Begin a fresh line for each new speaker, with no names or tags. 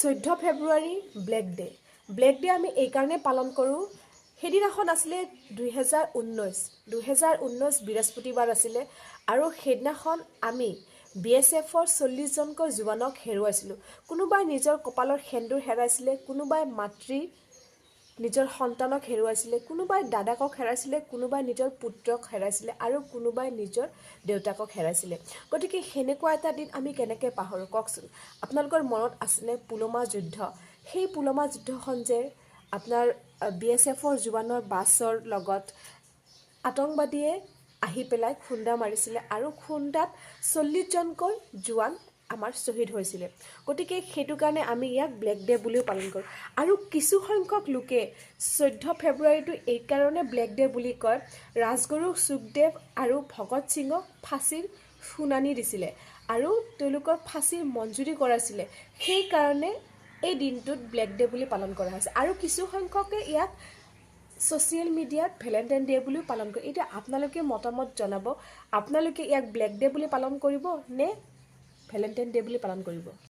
14 ফেব্ৰুৱাৰী black day আমি এই কাৰণে পালন কৰোঁ। সেইদিনাখন আছিলে 2019 বৃহস্পতিবাৰ আছিলে আৰু সেইদিনাখন আমি BSFৰ 40জনকৈ জোৱানক হেৰুৱাইছিলোঁ। কোনোবাই নিজৰ কপালৰ সেন্দুৰ হেৰাইছিলে, কোনোবাই নিজৰ সন্তানক হেৰুৱাইছিলে, কোনোবাই দাদাকক হেৰাইছিলে, কোনোবাই নিজৰ পুত্ৰক হেৰাইছিলে আৰু কোনোবাই নিজৰ দেউতাকক হেৰাইছিলে। গতিকে সেনেকুৱা এটা দিন আমি কেনেকৈ পাহৰোঁ কওকচোন। আপোনালোকৰ মনত আছেনে পুলৱামা যুদ্ধ? সেই পুলৱামা যুদ্ধখন যে আপোনাৰ BSFৰ জোৱানৰ বাছৰ লগত আতংকবাদীয়ে আহি পেলাই খুন্দা মাৰিছিলে আৰু খুন্দাত 40জনকৈ জোৱান আমাৰ শ্বহীদ হৈছিলে। গতিকে সেইটো কাৰণে আমি ইয়াক ব্লেক ডে বুলিও পালন কৰোঁ। আৰু কিছু সংখ্যক লোকে 14 ফেব্ৰুৱাৰীটো এইকাৰণে ব্লেক ডে বুলি কয়, ৰাজগুৰু সুখদেৱ আৰু ভগত সিঙক ফাঁচীৰ শুনানি দিছিলে আৰু তেওঁলোকৰ ফাঁচীৰ মঞ্জুৰি কৰাইছিলে। সেইকাৰণে এই দিনটোত ব্লেক ডে বুলি পালন কৰা হৈছে। আৰু কিছু সংখ্যকে ইয়াক ছ'চিয়েল মিডিয়াত ভেলেণ্টাইন ডে বুলিও পালন কৰে। এতিয়া আপোনালোকে মতামত জনাব, আপোনালোকে ইয়াক ব্লেক ডে বুলি পালন কৰিব নে ভেলেণ্টাইন ডে বুলি পালন কৰিব?